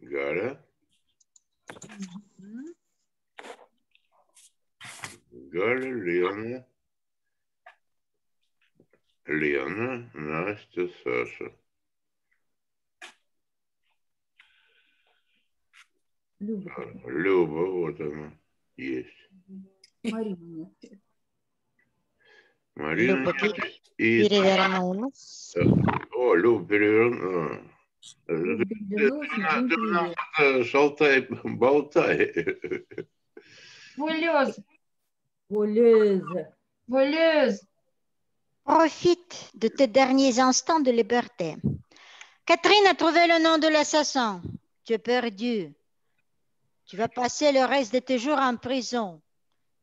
Галя. Галя, Лена. Лена, Настя, Саша. Люба, вот она, есть. Марина. Марина. Люба перевернула. О, Люба перевернула. Шалтай-болтай. Voleuse. Voleuse. Voleuse. Profite de tes derniers instants de liberté. Catherine a trouvé le nom de l'assassin. Tu es perdu. Tu vas passer le reste de tes jours en prison.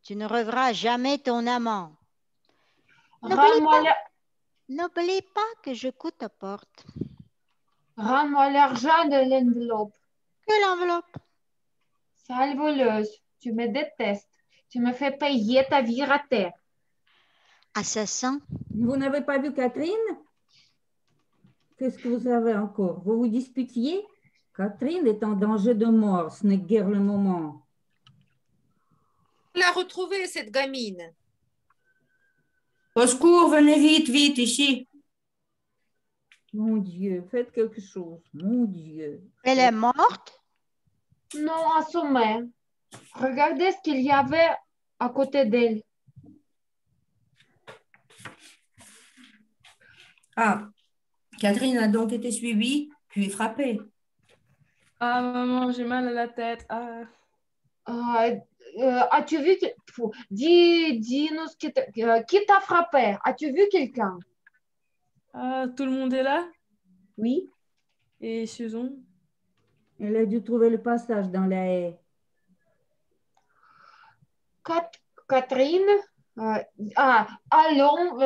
Tu ne reverras jamais ton amant. N'oublie pas que je coûte ta porte. Rends-moi l'argent de l'enveloppe. Quelle enveloppe? Sale voleuse, tu me détestes. Tu me fais payer ta vie ratée. Assassin. Vous n'avez pas vu Catherine? Qu'est-ce que vous avez encore? Vous vous disputiez? Catherine est en danger de mort. Ce n'est guère le moment. La retrouver, cette gamine. Au secours, venez vite, vite, ici. Mon Dieu, faites quelque chose. Mon Dieu. Elle est morte? Non, assommée. Regardez ce qu'il y avait à côté d'elle. Ah, Catherine a donc été suivie, puis frappée. Ah, maman, j'ai mal à la tête. As-tu vu... Dis-nous qui t'a frappé. As-tu vu quelqu'un? Ah, tout le monde est là? Oui. Et Susan? Elle a dû trouver le passage dans la haie. Catherine? Allons,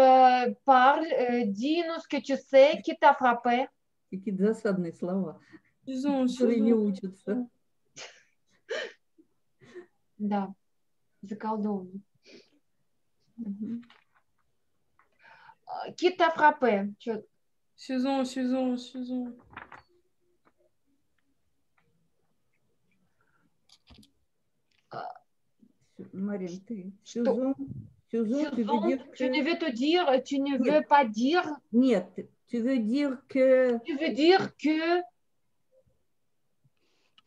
parle, dis-nous ce que tu sais, qui t'a frappé. Какие досадные слова. Susan. Не учатся. Да, заколдовано. Qui t'a frappé? Susan. Marine, Susan, tu veux dire que... Tu ne veux pas dire... Нет, tu veux dire que... Tu veux dire que...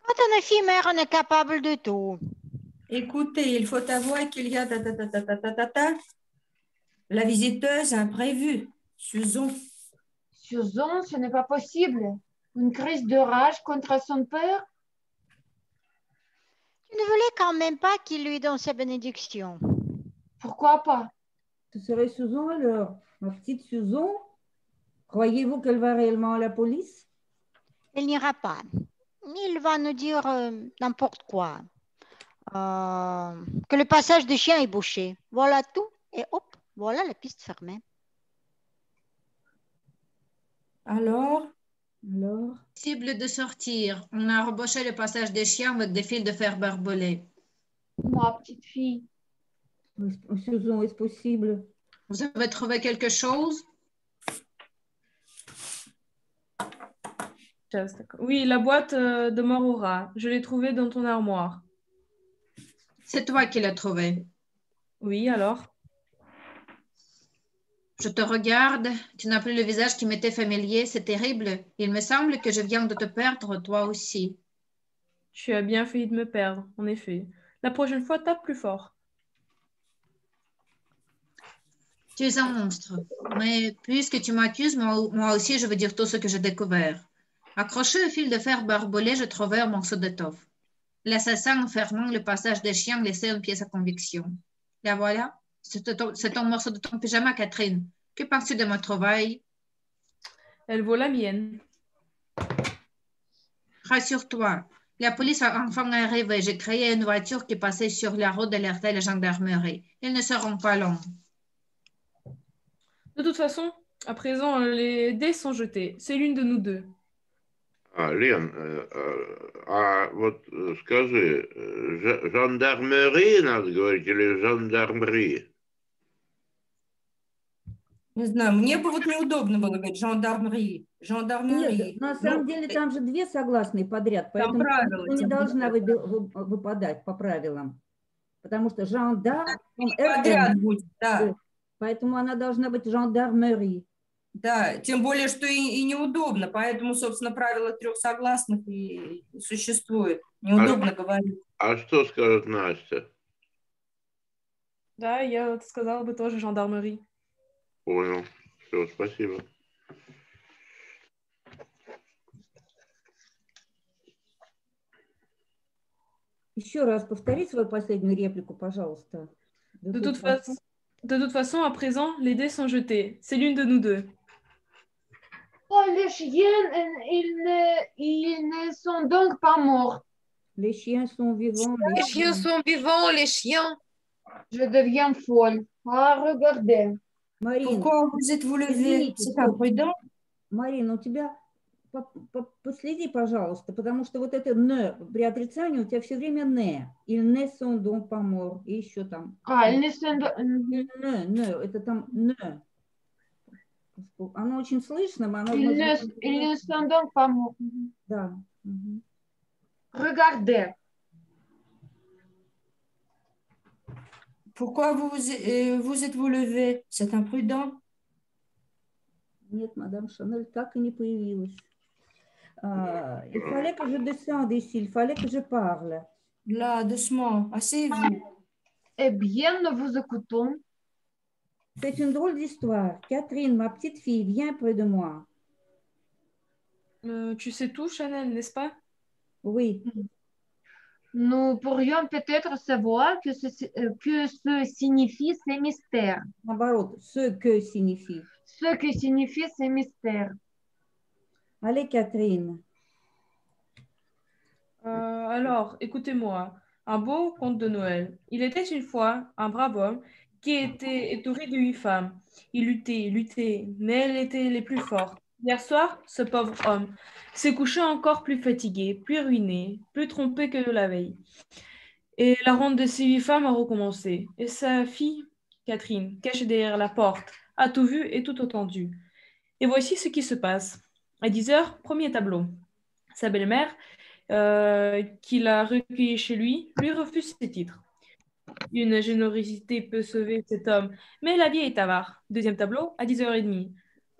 Quand un éphémère n'est capable de tout. Écoutez, il faut avouer qu'il y a la visiteuse imprévue, Susan. Susan, ce n'est pas possible. Une crise de rage contre son père? Tu ne voulais quand même pas qu'il lui donne sa bénédiction. Pourquoi pas? Ce serait Susan alors, ma petite Susan. Croyez-vous qu'elle va réellement à la police? Elle n'ira pas. Il va nous dire n'importe quoi. Que le passage des chiens est bouché. Voilà tout. Et hop, voilà la piste fermée. Alors? Possible de sortir. On a rebouché le passage des chiens avec des fils de fer barbelés. Ma petite fille. Susan, est-ce possible? Vous avez trouvé quelque chose? Oui, la boîte de mort au rat. Je l'ai trouvée dans ton armoire. C'est toi qui l'as trouvée. Oui, alors? Je te regarde. Tu n'as plus le visage qui m'était familier. C'est terrible. Il me semble que je viens de te perdre, toi aussi. Tu as bien failli de me perdre, en effet. La prochaine fois, tape plus fort. Tu es un monstre. Mais puisque tu m'accuses, moi aussi, je veux dire tout ce que j'ai découvert. Accroché au fil de fer barbelé, je trouvais un morceau d'étoffe. L'assassin, en fermant le passage des chiens, laissait une pièce à conviction. La voilà. C'est ton morceau de ton pyjama, Catherine. Que penses-tu de ma trouvaille? Elle vaut la mienne. Rassure-toi. La police a enfin arrivé. J'ai créé une voiture qui passait sur la route d'alerter la gendarmerie. Ils ne seront pas longs. De toute façon, à présent, les dés sont jetés. C'est l'une de nous deux. Лен, вот скажи, жандармерии надо говорить или жандармерии? Не знаю, мне бы вот неудобно было говорить gendarmerie. Нет, Gendarmerie. на самом деле там же две согласные подряд, Там поэтому правила, не тем должна более. выпадать по правилам. Потому что жандарм, он Подряд РМ, будет, да. поэтому она должна быть жандармерии. Да, тем более, что и неудобно, поэтому, собственно, правило трех согласных и существует. Неудобно говорить. А что скажет Настя? Да, я вот сказала бы тоже gendarmerie. Понял. Все, спасибо. Еще раз повтори свою последнюю реплику, пожалуйста. De toute façon, à présent, les dés sont jetés. C'est l'une de nous deux. Oh, les chiens, ils ne sont donc pas morts. Les chiens sont vivants. Les chiens sont vivants, les chiens. Je deviens folle. Ah, regardez. Марин, Pourquoi vous êtes-vous levé? извините, C'est стоп. imprudent. Марина, у тебя последи, пожалуйста, потому что вот это «не» при отрицании у тебя все время «не». Ils ne sont donc pas morts. И еще там. Ah, ils ne sont donc... Не, это там «не». Оно очень слышно, но оно... Ils ne sont donc pas morts. Да. Мгм. Regardez. Pourquoi vous êtes-vous levé? C'est imprudent. Нет, мадам Шанель так и не появилась. Il fallait que je descende ici, il fallait que je parle. Là, doucement, asseyez-vous. Eh bien, nous vous écoutons. C'est une drôle d'histoire. Catherine, ma petite fille, viens près de moi. Tu sais tout, Chanel, n'est-ce pas? Oui, Nous pourrions peut-être savoir que ce signifient ces mystères. наоборот, ce que signifie. Ce que signifient ces mystères. Allez, Catherine. Alors, écoutez-moi. Un beau conte de Noël. Il était une fois un brave homme qui était étouré de 8 femmes. Il luttait, mais elles étaient les plus fortes. Hier soir, ce pauvre homme s'est couché encore plus fatigué, plus ruiné, plus trompé que la veille. Et la ronde de ces 8 femmes a recommencé. Et sa fille, Catherine, cachée derrière la porte, a tout vu et tout entendu. Et voici ce qui se passe. À 10 heures, premier tableau. Sa belle-mère, qui l'a recueilli chez lui refuse ses titres. Une générosité peut sauver cet homme, mais la vie est avare. Deuxième tableau, à 10h30.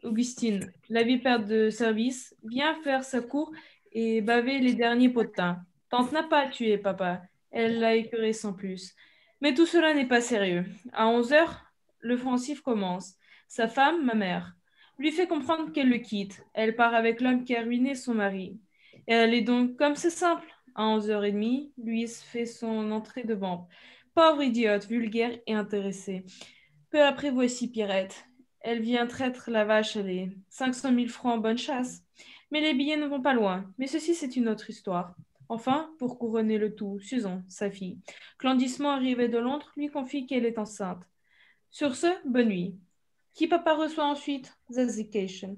Augustine, la vipère de service, vient faire sa cour et baver les derniers potins. Tante n'a pas tué papa. Elle l'a écœuré sans plus. Mais tout cela n'est pas sérieux. À 11h, le Francif commence. Sa femme, ma mère, lui fait comprendre qu'elle le quitte. Elle part avec l'homme qui a ruiné son mari. Et elle est donc, comme c'est simple, à 11h30, Louise fait son entrée de banque. Pauvre idiote, vulgaire et intéressée. Peu après, voici Pierrette. Elle vient traître la vache à lait. 500 000 francs, bonne chasse. Mais les billets ne vont pas loin. Mais ceci, c'est une autre histoire. Enfin, pour couronner le tout, Susan, sa fille, clandestinement arrivée de Londres, lui confie qu'elle est enceinte. Sur ce, bonne nuit. Qui papa reçoit ensuite? The Education.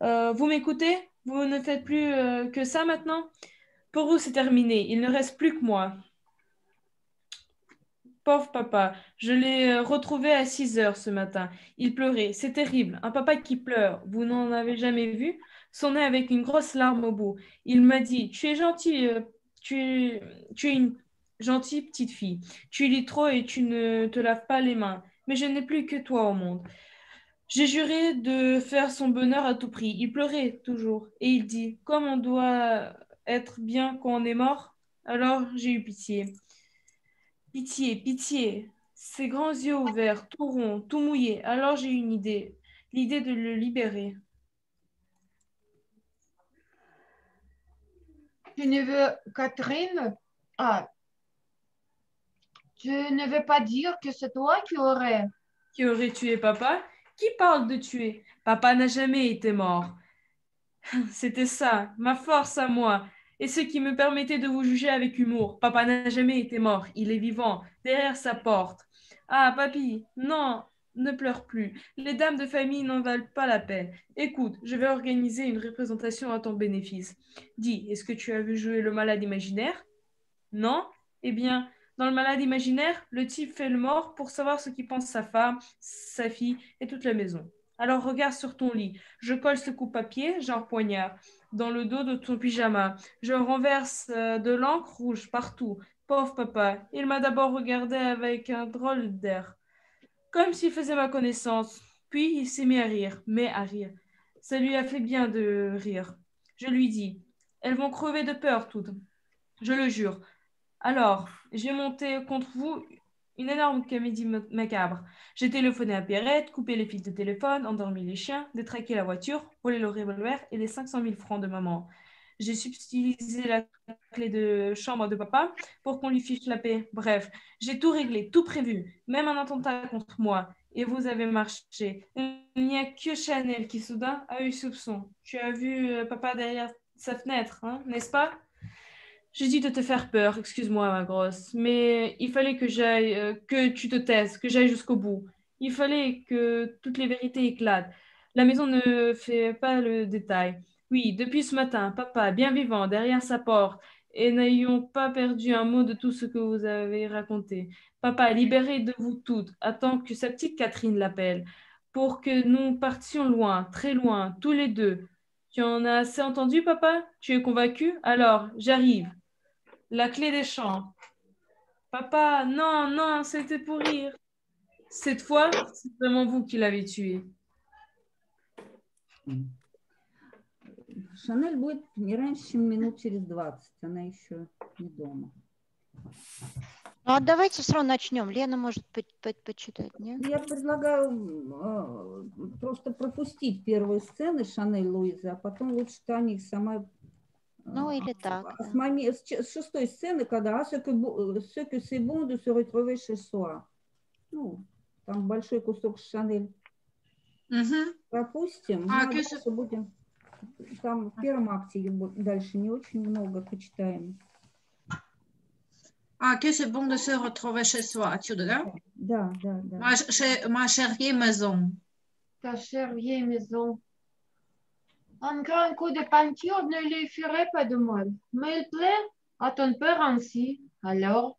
Vous m'écoutez? Vous ne faites plus que ça maintenant? Pour vous, c'est terminé. Il ne reste plus que moi. Pauvre papa, je l'ai retrouvé à 6 heures ce matin. Il pleurait, c'est terrible. Un papa qui pleure, vous n'en avez jamais vu? Son nez avec une grosse larme au bout. Il m'a dit, tu es gentil, tu es une gentille petite fille. Tu lis trop et tu ne te laves pas les mains. Mais je n'ai plus que toi au monde. J'ai juré de faire son bonheur à tout prix. Il pleurait toujours. Et il dit, comme on doit être bien quand on est mort, alors j'ai eu pitié. Pitié, pitié. Ses grands yeux ouverts, tout ronds, tout mouillés. Alors j'ai eu une idée. L'idée de le libérer. Tu ne veux, Catherine, tu ne veux pas dire que c'est toi qui aurais. Qui aurait tué papa? Qui parle de tuer? Papa n'a jamais été mort. C'était ça, ma force à moi. Et ce qui me permettait de vous juger avec humour. Papa n'a jamais été mort, il est vivant, derrière sa porte. Ah, papy, non, ne pleure plus. Les dames de famille n'en valent pas la peine. Écoute, je vais organiser une représentation à ton bénéfice. Dis, est-ce que tu as vu jouer le malade imaginaire? Non? Eh bien, dans le malade imaginaire, le type fait le mort pour savoir ce qu'y pense sa femme, sa fille et toute la maison. Alors regarde sur ton lit. Je colle ce coupe-papier, genre poignard, dans le dos de ton pyjama. Je renverse de l'encre rouge partout. Pauvre papa, il m'a d'abord regardé avec un drôle d'air, comme s'il faisait ma connaissance. Puis il s'est mis à rire, mais à rire. Ça lui a fait bien de rire. Je lui dis, elles vont crever de peur toutes, je le jure. Alors, j'ai monté contre vous une énorme comédie macabre. J'ai téléphoné à Pierrette, coupé les fils de téléphone, endormi les chiens, détraqué la voiture, volé le revolver et les 500 000 francs de maman. J'ai subtilisé la clé de chambre de papa pour qu'on lui fiche la paix. Bref, j'ai tout réglé, tout prévu, même un attentat contre moi. Et vous avez marché. Il n'y a que Chanel qui soudain a eu soupçon. Tu as vu papa derrière sa fenêtre, hein, n'est-ce pas? J'ai dit de te faire peur, excuse-moi ma grosse, mais il fallait que j'aille, que tu te taises, que j'aille jusqu'au bout. Il fallait que toutes les vérités éclatent. La maison ne fait pas le détail. Oui, depuis ce matin, papa, bien vivant, derrière sa porte, et n'ayons pas perdu un mot de tout ce que vous avez raconté. Papa, libéré de vous toutes, attend que sa petite Catherine l'appelle, pour que nous partions loin, très loin, tous les deux. Tu en as assez entendu, papa? Tu es convaincu? Alors, j'arrive. La clé des champs. Papa, non, non, c'était pour rire. Cette fois, c'est vraiment vous qui l'avez tué. Шанель будет не раньше, чем минут через 20. Она еще не дома. Ну, давайте все равно начнем. Лена может почитать, нет? Я предлагаю просто пропустить первые сцены Шанель Луизы, а потом лучше Таня их сама... Ну, или так. С шестой сцены, когда ce que c'est bon de se retrouver chez soi. Ну, там большой кусок Шанель. Пропустим. Дальше будем... Там в первом акте дальше не очень много почитаем. Ah, que c'est bon de se retrouver chez soi. Tu dedans? Да, да, да. Ma chère vieille maison. Ta chère vieille maison. Un grand coup de peinture ne lui ferait pas de mal, mais il plaît à ton père ainsi. Alors,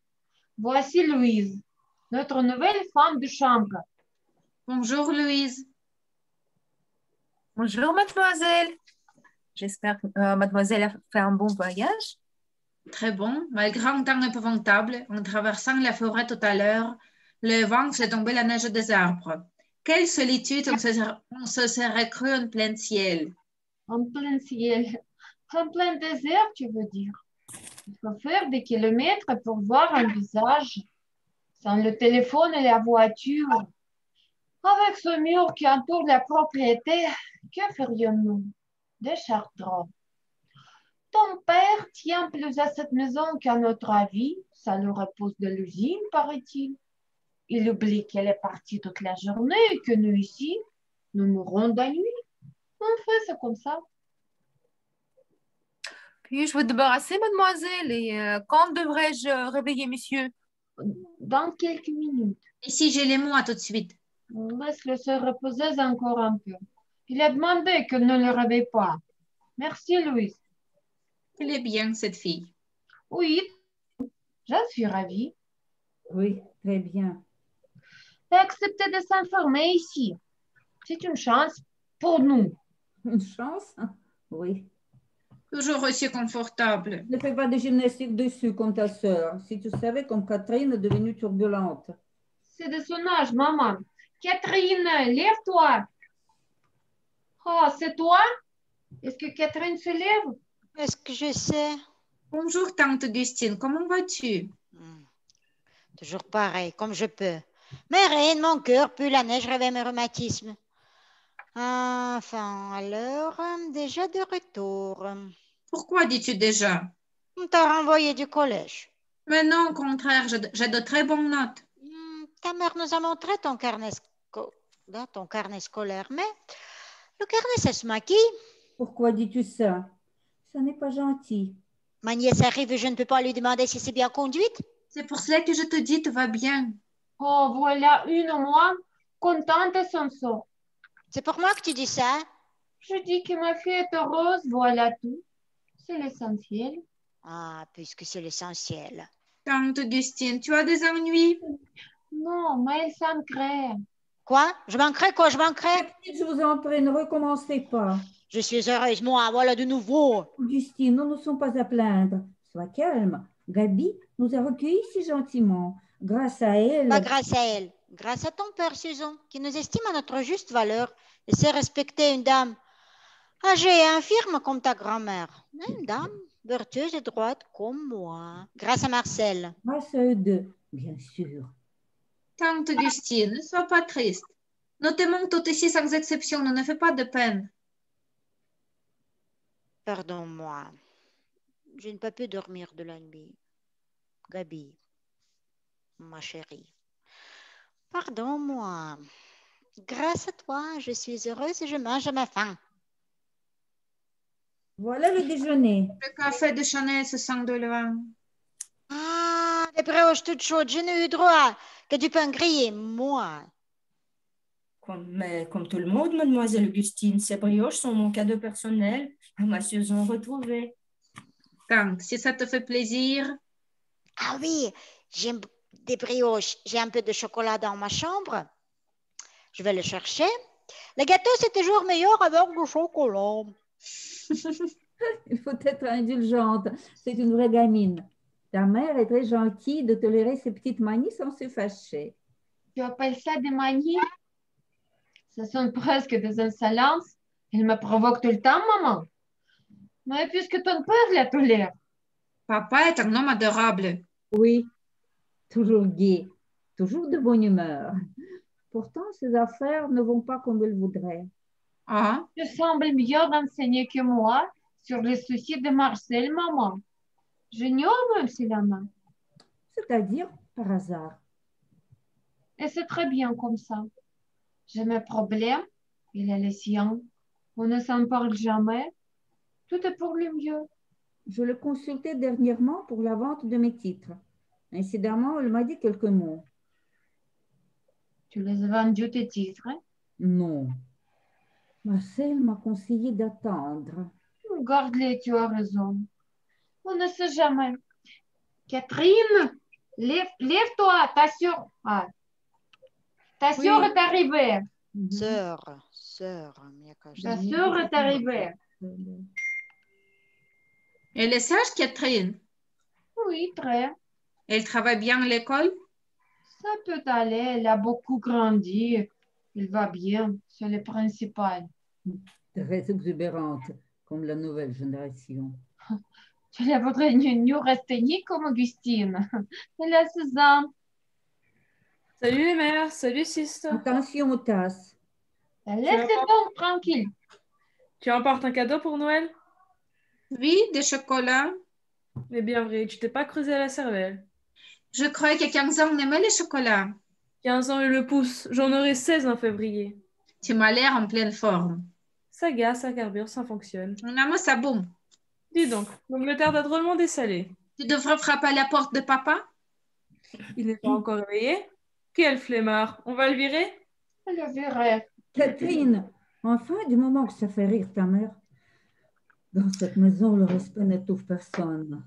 voici Louise, notre nouvelle femme de chambre. Bonjour, Louise. Bonjour, mademoiselle. J'espère que mademoiselle a fait un bon voyage. Très bon. Malgré un temps épouvantable, en traversant la forêt tout à l'heure, le vent fait tomber la neige des arbres. Quelle solitude on se serait cru en plein ciel. En plein ciel. En plein désert, tu veux dire. Il faut faire des kilomètres pour voir un visage. Sans le téléphone et la voiture. Avec ce mur qui entoure la propriété, que ferions-nous? Des chartrons. Ton père tient plus à cette maison qu'à notre avis. Ça le repose de l'usine, paraît-il. Il oublie qu'elle est partie toute la journée et que nous ici, nous mourrons d'ennui. Enfin, c'est comme ça. Puis-je vous débarrasser, mademoiselle, et quand devrais-je réveiller monsieur? Dans quelques minutes. Ici, j'ai les mots tout de suite. Laisse-le se reposer encore un peu. Il a demandé que ne le réveille pas. Merci, Louise. Elle est bien, cette fille. Oui, je suis ravie. Oui, très bien. Elle a accepté de s'informer ici. C'est une chance pour nous. Une chance? Oui. Toujours aussi confortable. Ne fais pas de gymnastique dessus comme ta sœur. Si tu savais comme Catherine est devenue turbulente. C'est de son âge, maman. Catherine, lève-toi. Oh, c'est toi? Est-ce que Catherine se lève? Est-ce que je sais? Bonjour, tante Augustine. Comment vas-tu? Toujours pareil, comme je peux. Mais rien de mon cœur, puis la neige réveille mes rhumatismes. Enfin, alors, déjà de retour. Pourquoi dis-tu déjà? On t'a renvoyé du collège. Mais non, au contraire, j'ai de très bonnes notes. Ta mère nous a montré ton carnet, scolaire, mais le carnet, ça se maquille. Pourquoi dis-tu ça? Ça n'est pas gentil. Ma nièce arrive et je ne peux pas lui demander si c'est bien conduite. C'est pour cela que je te dis, tout va bien. Oh, voilà une moi contente de son sort. C'est pour moi que tu dis ça? Je dis que ma fille est heureuse, voilà tout. C'est l'essentiel. Ah, puisque c'est l'essentiel. Tante Augustine, tu as des ennuis? Non, mais elle s'en crée. Quoi? Je manquerai quoi? Je manquerai? Catherine, je vous en prie, ne recommencez pas. Je suis heureuse, moi, voilà de nouveau. Augustine, nous ne sommes pas à plaindre. Sois calme. Gabi nous a recueillis si gentiment. Grâce à elle, Pas grâce à elle, grâce à ton père, Susan, qui nous estime à notre juste valeur et sait respecter une dame âgée et infirme comme ta grand-mère. Une dame vertueuse et droite comme moi. Grâce à Marcel. grâce à eux deux, bien sûr. Tante Augustine, ne sois pas triste. Nous t'aimons toutes ici sans exception, ne nous fais pas de peine. Pardonne-moi. Je n'ai pas pu dormir de la nuit. Gabi, ma chérie. Pardonne-moi. Grâce à toi, je suis heureuse et je mange à ma faim. Voilà le déjeuner. Le café de Chanel se sent de loin. Ah, des brioches toutes chaudes, je n'ai eu droit que du pain grillé, moi. Mais comme tout le monde, mademoiselle Augustine, ces brioches sont mon cadeau personnel à ma Susan retrouvée. Tante, si ça te fait plaisir. Ah oui, j'aime des brioches. J'ai un peu de chocolat dans ma chambre. Je vais le chercher. Le gâteau, c'est toujours meilleur avec du chocolat. Il faut être indulgente. C'est une vraie gamine. Ta mère est très gentille de tolérer ses petites manies sans se fâcher. Tu appelles ça des manies? Ça sonne presque des insolences. Elle me provoque tout le temps, maman. Mais puisque ton père la tolère. Papa est un homme adorable. Oui, toujours gai, toujours de bonne humeur. Pourtant, ses affaires ne vont pas comme il voudrait. Ah, Tu sembles mieux renseigné que moi sur les soucis de Marcel, maman. J'ignore même si la main. C'est-à-dire par hasard. Et c'est très bien comme ça. J'ai mes problèmes, il a les siens. On ne s'en parle jamais. Tout est pour le mieux. Je le consultais dernièrement pour la vente de mes titres. Incidemment, il m'a dit quelques mots. Tu les as vendus tes titres, hein? Non. Marcel m'a conseillé d'attendre. Garde-les, tu as raison. On ne sait jamais. Catherine, lève-toi, ta sœur. Ah, ta sœur est arrivée. Sœur. Ta sœur est arrivée. elle est sage, Catherine. Oui, très. Elle travaille bien à l'école. Ça peut aller. Elle a beaucoup grandi. Il va bien. C'est le principal. Très exubérante, comme la nouvelle génération. Tu la voudrais nous rester ni comme Augustine. Elle a 16 ans. Salut les mères, salut Siste. Attention aux tasses. Laisse-les donc tranquille. Tu emportes un cadeau pour Noël? Oui, des chocolats. Eh bien vrai, tu t'es pas creusé à la cervelle. Je croyais qu'à 15 ans, on aimait les chocolats. 15 ans et le pouce, j'en aurai 16 en février. Tu m'as l'air en pleine forme. Ça gaz, ça carbure, ça fonctionne. Mon amour, ça boum. Dis donc, l'Angleterre a drôlement dessalé. Tu devrais frapper à la porte de papa. Il n'est pas encore réveillé? Quel flemmard, on va le virer? Je le verrai. Catherine, enfin, du moment que ça fait rire ta mère, dans cette maison, le respect n'étouffe personne.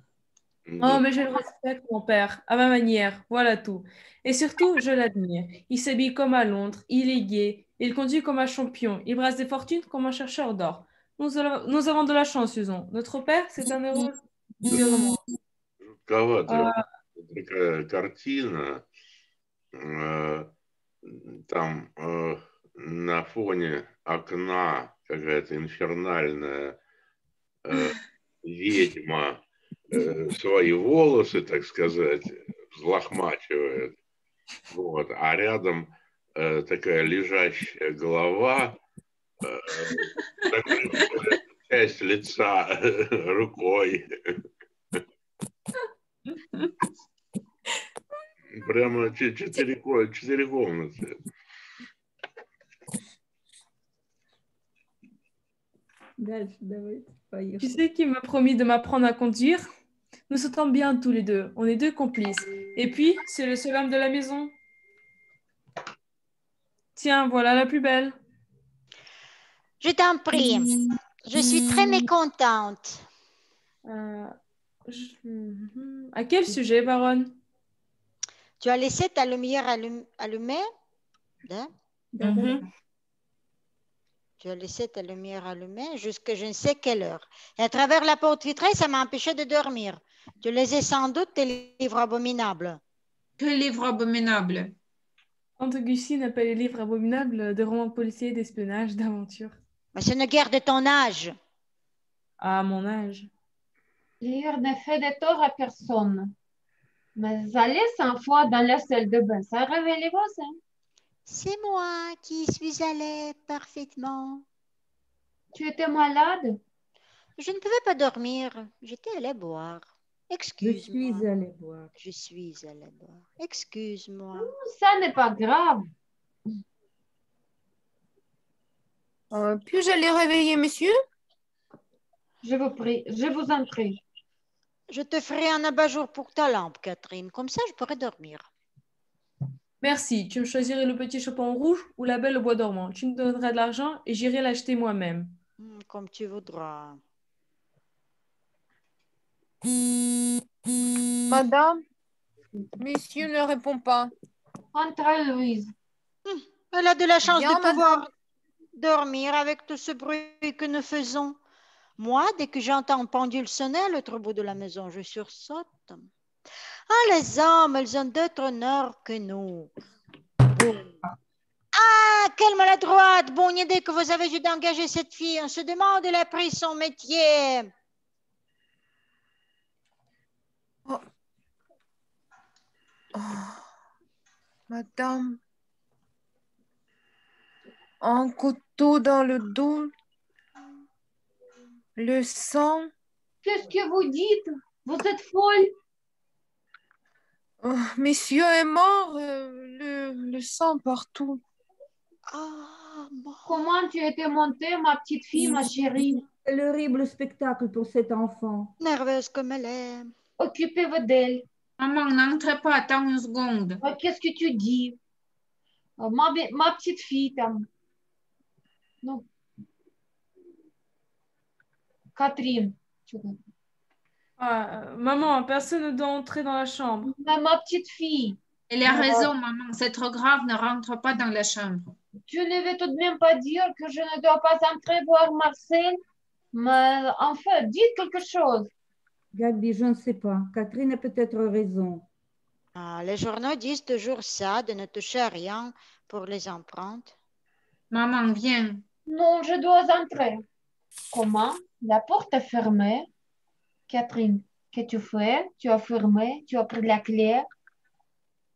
Oh, mais je le respecte, mon père, à ma manière, voilà tout. Et surtout, je l'admire. Il s'habille comme à Londres, il est gai, il conduit comme un champion, il brasse des fortunes comme un chercheur d'or. Nous avons de la chance, Susan. Notre père, c'est un heureux gouvernement. Жутковато. Такая картина. Там на фоне окна какая-то инфернальная ведьма свои волосы, так сказать, взлохмачивает. Вот. А рядом такая лежащая голова, закрывшая часть лица рукой. Прямо 4 комнаты. Tu sais qui m'a promis de m'apprendre à conduire? Nous s'entendons bien tous les deux. On est deux complices. Et puis, c'est le seul homme de la maison. Tiens, voilà la plus belle. Je t'en prie. Je suis très mécontente. À quel sujet, baronne? Tu as laissé ta lumière allumée? Hein? D'accord. Mhm. Tu as laissé ta lumière allumée jusqu'à je ne sais quelle heure. Et à travers la porte vitrée, ça m'a empêché de dormir. Tu lisais sans doute tes livres abominables. Quel livre abominable. Tante Gussie n'a pas les livres abominables de romans policiers, d'espionnage, d'aventure. Mais ce n'est guère de ton âge. À mon âge. Lire ne fait de tort à personne. Mais aller 100 fois dans la salle de bain, ça réveille les voisins. C'est moi qui suis allée parfaitement. Tu étais malade? Je ne pouvais pas dormir. J'étais allée boire. Je Excuse-moi. suis allée boire. Je suis allée boire. Excuse-moi. Ça n'est pas grave. Puis-je les réveiller, monsieur? Je vous prie, je vous en prie. Je te ferai un abat-jour pour ta lampe, Catherine. Comme ça, je pourrai dormir. Merci. Tu me choisirais le petit chaperon rouge ou la belle au bois dormant. Tu me donneras de l'argent et j'irai l'acheter moi-même. Comme tu voudras. Madame, monsieur ne répond pas. Entre, Louise. Elle a de la chance Bien, de pouvoir dormir avec tout ce bruit que nous faisons. Moi, dès que j'entends pendule sonner à l'autre bout de la maison, je sursaute. Ah, les hommes, ils ont d'autres honneurs que nous. Bon. Ah, quelle maladroite! Bonne idée que vous avez eu d'engager cette fille. On se demande où elle a pris son métier. Madame, un couteau dans le dos, le sang. Qu'est-ce que vous dites? Vous êtes folle? Monsieur est mort, le sang partout. Ah, bon. Comment tu étais montée, ma petite fille, ma chérie? Quel horrible spectacle pour cet enfant. Nerveuse comme elle est. Occupez-vous d'elle. Maman, n'entre pas, attends une seconde. Qu'est-ce que tu dis? Ma petite fille, non. Catherine. Maman, personne ne doit entrer dans la chambre. Ma petite fille. Elle a raison, maman. C'est trop grave, ne rentre pas dans la chambre. Tu ne veux tout de même pas dire que je ne dois pas entrer voir Marcel? Mais enfin, dites quelque chose. Gabi, je ne sais pas. Catherine a peut-être raison. Ah, les journaux disent toujours ça, de ne toucher à rien pour les empreintes. Maman, viens. Non, je dois entrer. Comment? La porte est fermée. Catherine, que tu fais? Tu as fermé? Tu as pris la clé?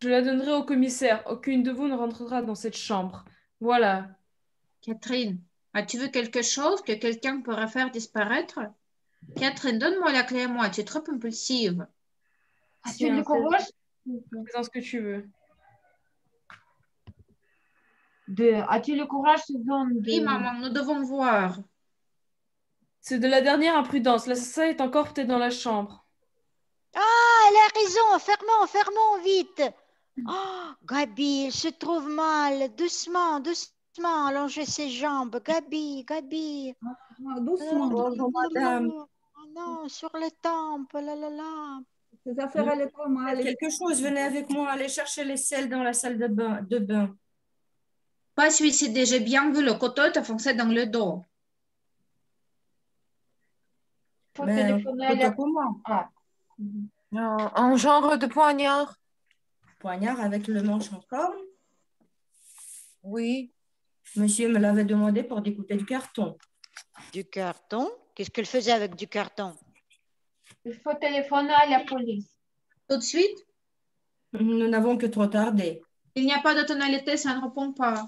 Je la donnerai au commissaire. Aucune de vous ne rentrera dans cette chambre. Voilà. Catherine, as-tu vu quelque chose que quelqu'un pourrait faire disparaître? Catherine, donne-moi la clé à moi. Tu es trop impulsive. As-tu le courage? Fais dans ce que tu veux. As-tu le courage, Suzanne? Oui, maman, nous devons voir. C'est de la dernière imprudence. L'assassin est encore peut-être dans la chambre. Ah, elle a raison. Fermons, fermons, vite. Oh, Gabi, il se trouve mal. Doucement, doucement. Allongez ses jambes. Gabi, Gabi. Doucement. Bonjour, madame. Oh non, sur les tempes. Là, là, là. Ces affaires allaient trop mal. Quelque chose, venez avec moi, allez chercher les selles dans la salle de bain. Pas suicidé, j'ai bien vu le couteau te foncer dans le dos. Faut Mais téléphoner à la... couteau pour moi. Ah. Un genre de poignard. Poignard avec le manche en corne. Oui. Monsieur me l'avait demandé pour découper du carton. Du carton? Qu'est-ce qu'elle faisait avec du carton? Il faut téléphoner à la police. Tout de suite? Nous n'avons que trop tardé. Il n'y a pas de tonalité, ça ne répond pas.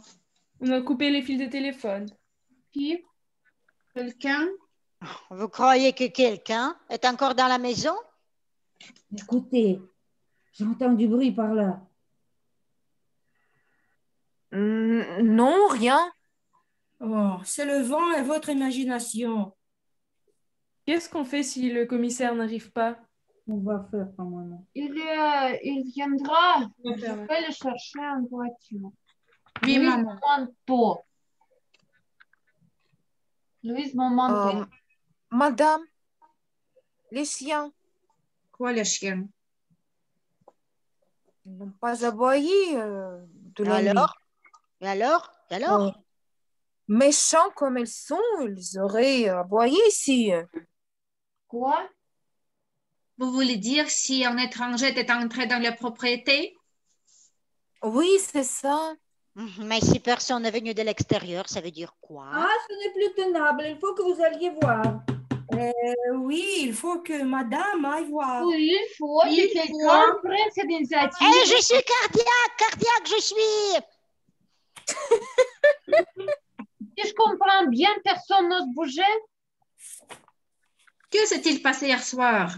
On a coupé les fils de téléphone. Qui? Quelqu'un? Vous croyez que quelqu'un est encore dans la maison? Écoutez, j'entends du bruit par là. Non, rien. Oh, c'est le vent et votre imagination. Qu'est-ce qu'on fait si le commissaire n'arrive pas? On va faire quand même. Il viendra. On va Je faire, vais le chercher en voiture. Oui, Louise, maman. mon manteau. Louise, mon manteau. Madame, les chiens Quoi, le chien? n'ont pas aboyé de la nuit. Alors? Et alors? Et alors? Oh, méchants comme ils sont, ils auraient aboyé ici. Quoi? Vous voulez dire si un étranger était entré dans la propriété? Oui, c'est ça. Mais si personne n'est venu de l'extérieur, ça veut dire quoi? Ah, ce n'est plus tenable. Il faut que vous alliez voir. Oui, il faut que madame aille voir. Oui, il faut que Il quelqu'un faut. prenne cette initiative. Eh, je suis cardiaque, je suis. Si je comprends bien, personne n'ose bouger. Que s'est-il passé hier soir?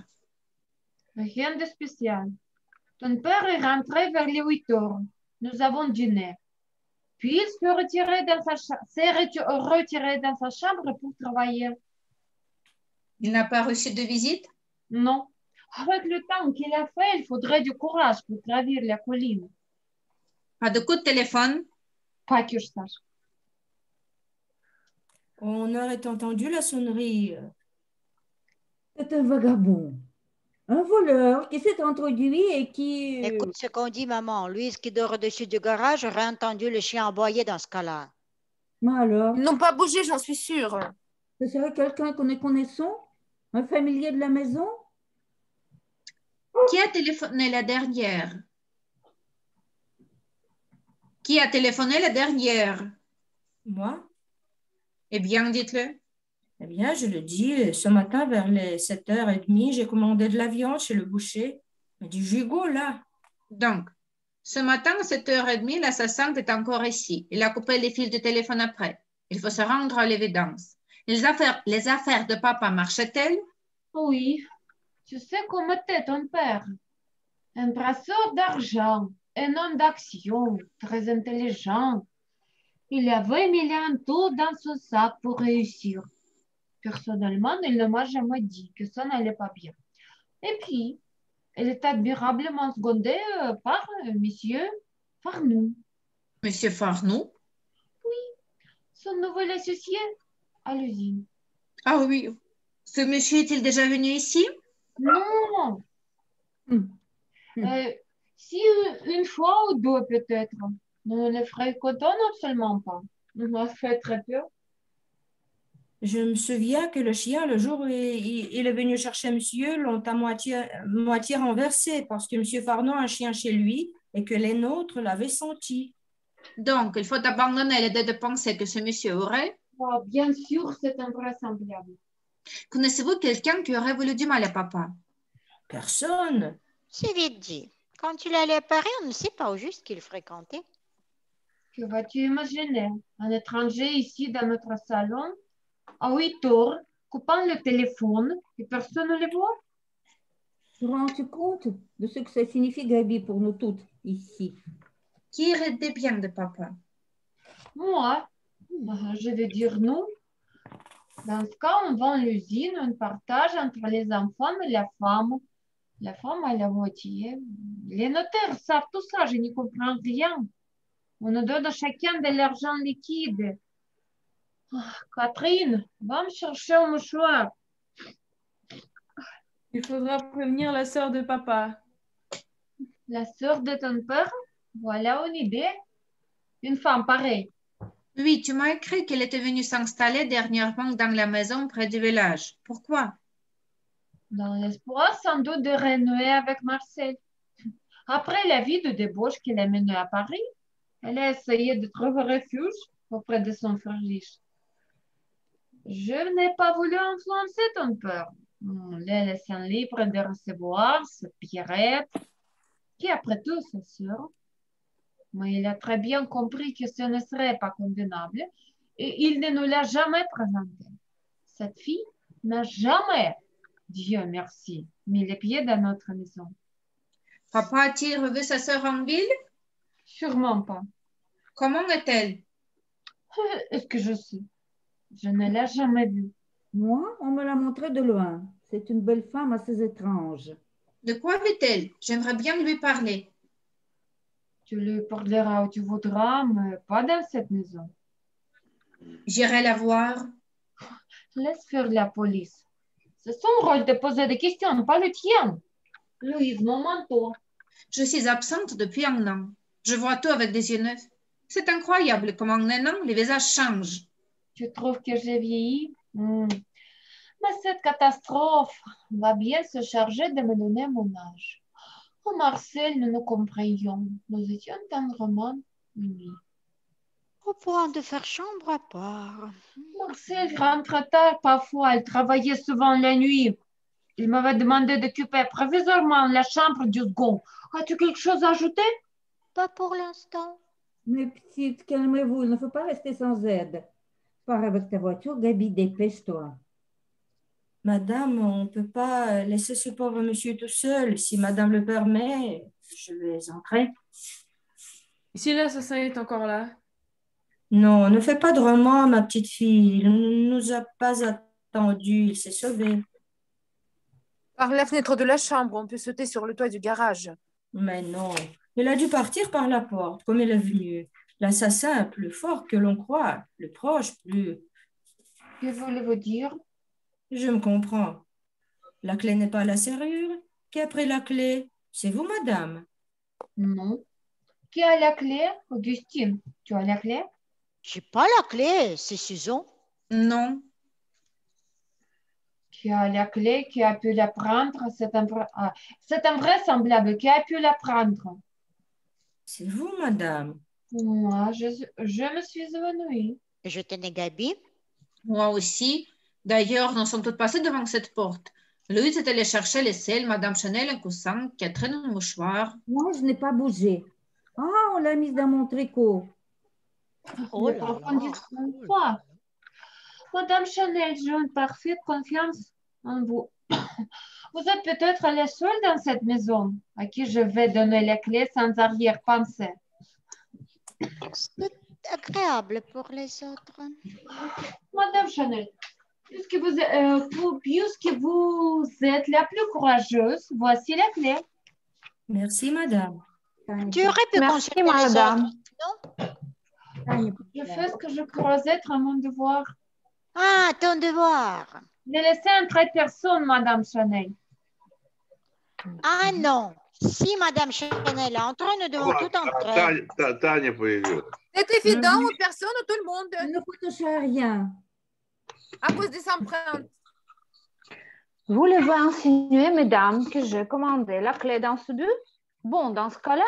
Rien de spécial. Ton père est rentré vers les 8 heures. Nous avons dîné. Puis il s'est retiré dans sa chambre pour travailler. Il n'a pas reçu de visite? Non. Avec le temps qu'il a fait, il faudrait du courage pour gravir la colline. Pas de coup de téléphone? Pas que je sache. On aurait entendu la sonnerie. C'est un vagabond. Un voleur qui s'est introduit et qui... Écoute ce qu'on dit, maman. Louise qui dort au-dessus du garage aurait entendu le chien aboyer dans ce cas-là. Mais alors, Ils n'ont pas bougé, j'en suis sûre. ce serait quelqu'un que nous connaissons? Un familier de la maison? Qui a téléphoné la dernière? Qui a téléphoné la dernière? Moi? Eh bien, dites-le. Eh bien, je le dis, ce matin, vers les 7h30, j'ai commandé de la viande chez le boucher. Mais du gigot, là. Donc, ce matin, à 7h30, l'assassin est encore ici. Il a coupé les fils de téléphone après. Il faut se rendre à l'évidence. Les affaires de papa marchaient-elles? Oui. Tu sais comment était ton père. Un brasseur d'argent, un homme d'action, très intelligent. Il avait mis un tout dans son sac pour réussir. Personnellement, il ne m'a jamais dit que ça n'allait pas bien. Et puis, elle est admirablement secondée par monsieur Farnou, Monsieur Farnoux? son nouvel associé à l'usine. Ah oui. Ce monsieur est-il déjà venu ici? Non, Hum. si une fois ou deux peut-être. Nous ne le fréquentons absolument pas. Nous avons fait très peu. Je me souviens que le chien, le jour où il est venu chercher monsieur, l'ont à moitié renversé parce que monsieur Farnon a un chien chez lui et que les nôtres l'avaient senti. Donc, il faut abandonner l'idée de penser que ce monsieur aurait. Ah, bien sûr, c'est invraisemblable. Connaissez-vous quelqu'un qui aurait voulu du mal à papa? Personne. C'est vite dit. Quand il allait à Paris, on ne sait pas au juste qu'il fréquentait. Que vas-tu imaginer? Un étranger ici dans notre salon, à 8 heures, coupant le téléphone et personne ne le voit? Te rends-tu compte de ce que ça signifie, Gabi, pour nous toutes ici? Qui irait des biens de papa? Moi, je vais dire nous. Dans ce cas, on vend l'usine, on partage entre les enfants et la femme. La femme à la moitié. Les notaires savent tout ça, je n'y comprends rien. On nous donne à chacun de l'argent liquide. Ah, Catherine, va me chercher un mouchoir. Il faudra prévenir la sœur de papa. La sœur de ton père? Voilà une idée. Une femme pareille. Oui, tu m'as écrit qu'elle était venue s'installer dernièrement dans la maison près du village. Pourquoi? Dans l'espoir sans doute de renouer avec Marcel. Après la vie de débauche qu'il a menée à Paris, elle a essayé de trouver refuge auprès de son frère riche. Je n'ai pas voulu influencer ton père. On l'a laissé libre de recevoir cette Pierrette, qui après tout sa sœur. Mais il a très bien compris que ce ne serait pas convenable et il ne nous l'a jamais présentée. Cette fille n'a jamais, Dieu merci, mis les pieds dans notre maison. Papa a-t-il revu sa sœur en ville? Sûrement pas. Comment est-elle? Est-ce que je sais? Je ne l'ai jamais vue. Moi, on me l'a montré de loin. C'est une belle femme assez étrange. De quoi vit-elle? J'aimerais bien lui parler. Tu lui parleras où tu voudras, mais pas dans cette maison. J'irai la voir. Laisse faire la police. C'est son rôle de poser des questions, pas le tien. Louise, mon manteau. Je suis absente depuis un an. Je vois tout avec des yeux neufs. C'est incroyable comment en un an, les visages changent. Tu trouves que j'ai vieilli? Mais cette catastrophe va bien se charger de me donner mon âge. Oh Marcel, nous nous comprenions. Nous étions tendrement unis. Au point de faire chambre à part. Marcel rentre tard parfois. Elle travaillait souvent la nuit. Il m'avait demandé d'occuper provisoirement la chambre du second. As-tu quelque chose à ajouter? Pas pour l'instant. Mais petite, calmez-vous, il ne faut pas rester sans aide. Pars avec ta voiture, Gabi, dépêche-toi. Madame, on ne peut pas laisser ce pauvre monsieur tout seul. Si madame le permet, je vais entrer. Et si l'assassin est encore là? Non, ne fais pas de roman, ma petite fille. Il ne nous a pas attendu. Il s'est sauvé. Par la fenêtre de la chambre, on peut sauter sur le toit du garage. Mais non, il a dû partir par la porte, comme il est venu. L'assassin est plus fort que l'on croit, plus proche, plus... Que voulez-vous dire? Je me comprends. La clé n'est pas à la serrure. Qui a pris la clé? C'est vous, madame? Non. Qui a la clé? Augustine, tu as la clé? J'ai pas la clé, c'est Susan. Non. Qui a la clé? Qui a pu la prendre? C'est invraisemblable. Qui a pu la prendre? C'est vous, madame. Moi, je me suis évanouie. Et je tenais Gabi. Moi aussi. D'ailleurs, nous sommes toutes passées devant cette porte. Louise est allée chercher les selles, Madame Chanel un coussin, Catherine un mouchoir. Moi, je n'ai pas bougé. Ah, on l'a mise dans mon tricot. Oh Ne là profondissons pas. Madame Chanel, j'ai une parfaite confiance en vous. Vous êtes peut-être la seule dans cette maison à qui je vais donner les clés sans arrière-pensée. C'est agréable pour les autres. Madame Chanel, puisque vous êtes la plus courageuse, voici la clé. Merci, madame. Tu aurais pu Merci, consulter les madame. autres, Je fais ce que je crois être mon devoir. Ah, ton devoir. Ne laissez entrer personne, Madame Chanel. Ah non. Si madame Chanel entre, nous devons tout entrer. Таня появилась. C'est évident aux personnes, à tout le monde, Il ne faut toucher à rien. à cause des empreintes. Voulez-vous insinuer, mesdames, que j'ai commandé la clé dans ce but? Bon, dans ce cas-là,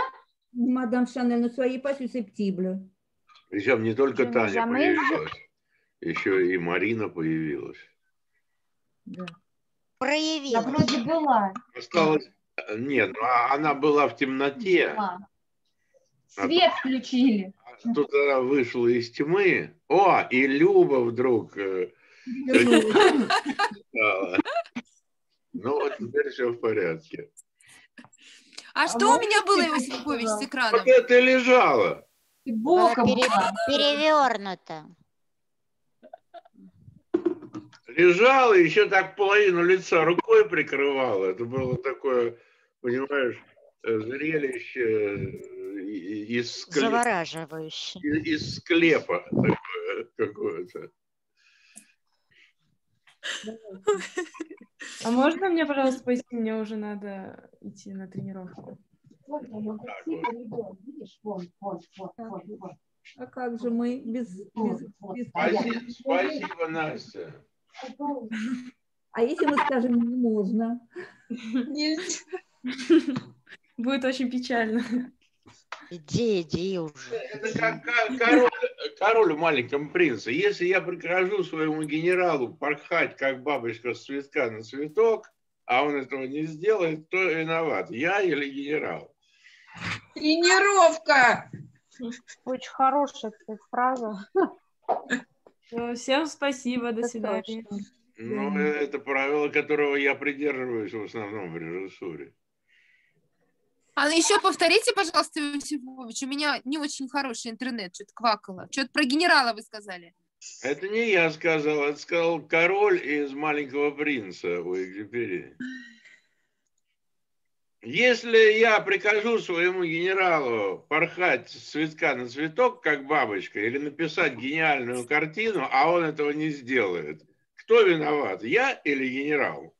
Madame Chanel, ne soyez pas susceptible. Причем не только Je n'ai Таня jamais появилась, еще и Марина появилась. Проявилась. Я вроде была. Осталось... Нет, ну, она была в темноте. Свет включили. Тут она вышла из тьмы. О, и Люба вдруг стала. Ну вот теперь все в порядке. А что у меня было, Иосиф Львович, с экраном? Вот это лежала. И Была боком была. перевернута. Лежала, еще так половину лица рукой прикрывала. Это было такое, понимаешь, зрелище из склепа. Завораживающе. Из склепа такое какое-то. А можно мне, пожалуйста, пойти? Мне уже надо идти на тренировку. Вот он, красивый коридор, видишь? Вон. А как же мы без... Спасибо, Настя. А если мы скажем не можно? Будет очень печально. Иди уже. Это как король в «Маленьком принце». Если я прикажу своему генералу порхать, как бабочка с цветка на цветок, а он этого не сделает, кто виноват? Я или генерал? Тренировка! очень хорошая фраза. Всем спасибо, до Это свидания. точно. Ну, это правило, которого я придерживаюсь в основном в режиссуре. А еще повторите, пожалуйста, Иосиф Львович, у меня не очень хороший интернет, что-то квакало. Что-то про генерала вы сказали. Это не я сказал, это сказал король из «Маленького принца» у Экзюпери. Если я прикажу своему генералу порхать с цветка на цветок, как бабочка, или написать гениальную картину, а он этого не сделает, кто виноват, я или генерал?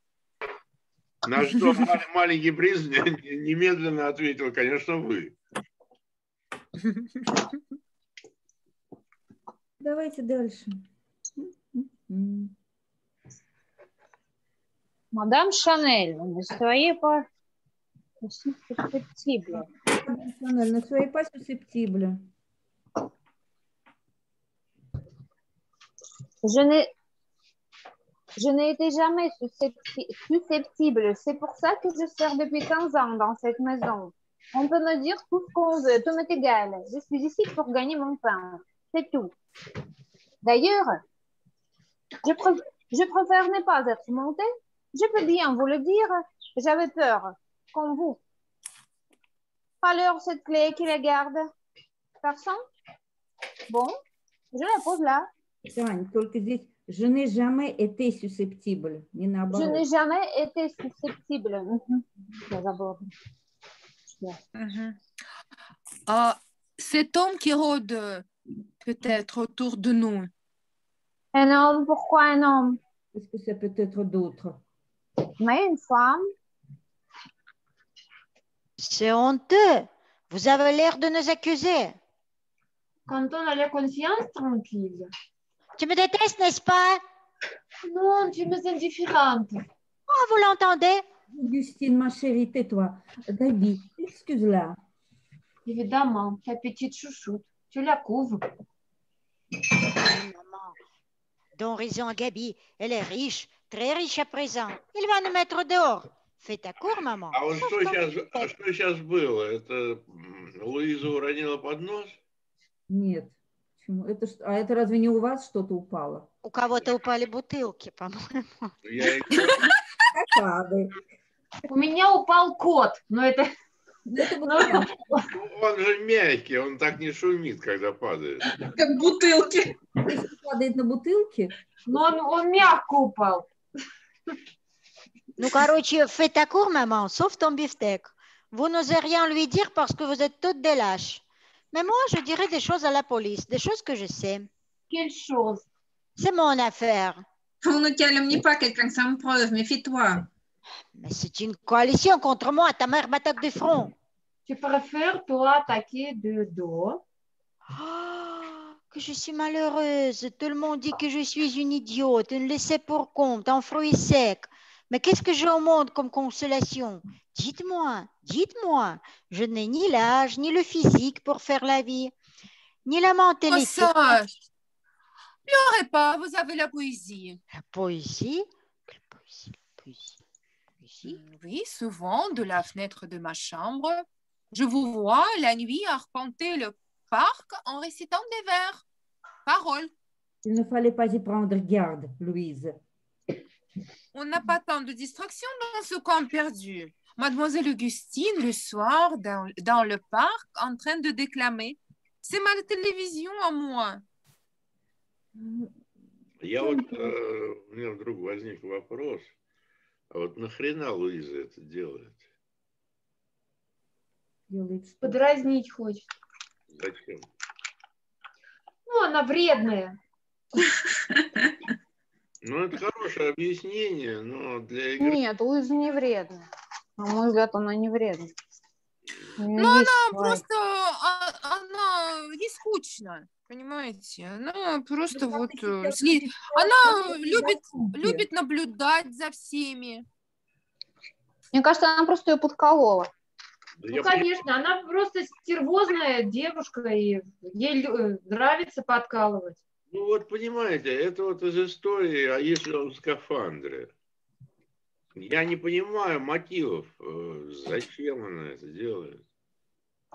На что «Маленький принц» немедленно ответил, конечно, вы. Давайте дальше. Madame Chanel, ne soyez pas aussi susceptible. Ne soyez pas susceptible. Je n'ai été jamais susceptible. C'est pour ça que je sers depuis 15 ans dans cette maison. On peut me dire tout ce qu'on veut, tout m'est égal. Je suis ici pour gagner mon pain. C'est tout. D'ailleurs, je préfère ne pas être montée. Je peux bien vous le dire. J'avais peur, comme vous. Alors, cette clé, qui la garde? Personne? Bon, je la pose là. Тань, только здесь je n'ai jamais été susceptible, не Je наоборот. n'ai jamais été susceptible. D'abord. Cet homme qui rôde peut-être autour de nous. Un homme, pourquoi un homme? Est-ce que c'est peut-être d'autres? Mais une femme. C'est honteux. Vous avez l'air de nous accuser. Quand on a la conscience tranquille. Tu me détestes, n'est-ce pas? Non, tu me sens différente. Oh, vous l'entendez? Augustine, ma chérie, tais-toi. Gabi, excuse-la. Évidemment, ta petite chouchoute. Tu la couvres. Oui, maman. Donne raison à Gabi. Elle est riche, très riche à présent. Il va nous mettre dehors. Fais ta cour, maman. А вот что сейчас было? Это Луиза уронила поднос? Нет. Почему? А это разве не у вас что-то упало? У кого-то упали бутылки, по-моему. У меня упал кот, но это... Он же мягкий, он так не шумит, когда падает. Как бутылки. Если падает на бутылки? Но он мягко упал. Ну, короче, fais ta cour, maman, sauf ton beefsteak. Vous n'osez rien lui dire parce que vous êtes toutes des lâches. Mais moi, je dirais des choses à la police, des choses que je sais. Quelle chose? C'est mon affaire. On ne calomnie pas quelqu'un sans preuve, méfie-toi. Mais c'est une coalition contre moi, ta mère m'attaque de front. Tu préfères, toi, attaquer de dos? Oh, que je suis malheureuse. Tout le monde dit que je suis une idiote, une laissée pour compte, un fruit sec. Mais qu'est-ce que j'ai au monde comme consolation? Dites-moi, je n'ai ni l'âge, ni le physique pour faire la vie, ni la mentalité. Ça, pleurez pas, vous avez la poésie. La poésie? Quelle poésie? Oui, souvent, de la fenêtre de ma chambre, je vous vois la nuit arpenter le parc en récitant des vers. Paroles. Il ne fallait pas y prendre garde, Louise. On n'a pas tant de distractions dans ce camp perdu. Mademoiselle Augustine, le soir, dans le parc, en train de déclamer. C'est ma télévision à moi. Я вот, у меня вдруг возник вопрос. А вот нахрена Луиза это делает? Подразнить хочет. Зачем? Ну, она вредная. Ну, это хорошее объяснение, но для игры... Нет, Луиза не вредная. На мой взгляд, она не вредная. Ну, она просто, она не скучна, понимаете? Она просто вот, она любит наблюдать за всеми. Мне кажется, она просто ее подколола. Ну, конечно, она просто стервозная девушка, и ей нравится подкалывать. Ну, вот понимаете, это вот из истории, а если он в скафандре? Я не понимаю мотивов, зачем она это делает.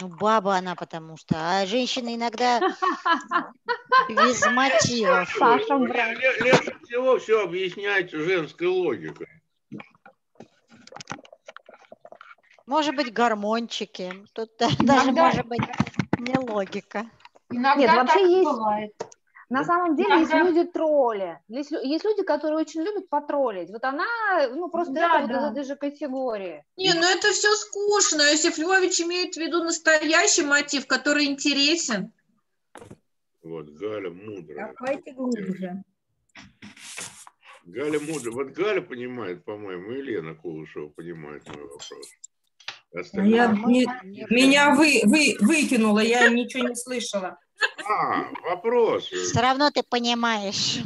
Ну, баба она потому что, а женщины иногда без мотивов. Легче всего все объяснять женской логикой. Может быть, гормончики. Тут даже может быть не логика. Иногда Нет, вообще так есть. бывает. На самом деле есть люди-тролли. Есть люди, которые очень любят потроллить. Вот она, ну, просто Да, это да. вот этой же категории. Не, ну это все скучно. Иосиф Львович имеет в виду настоящий мотив, который интересен. Вот, Галя мудрая. Давайте глубже. Галя мудрая. Вот Галя понимает, по-моему, и Лена Кулышева понимает мой вопрос. Меня выкинуло, я ничего не слышала. Вопрос. Все равно ты понимаешь.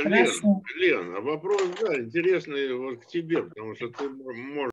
Лен, вопрос, да, интересный вот к тебе, потому что ты можешь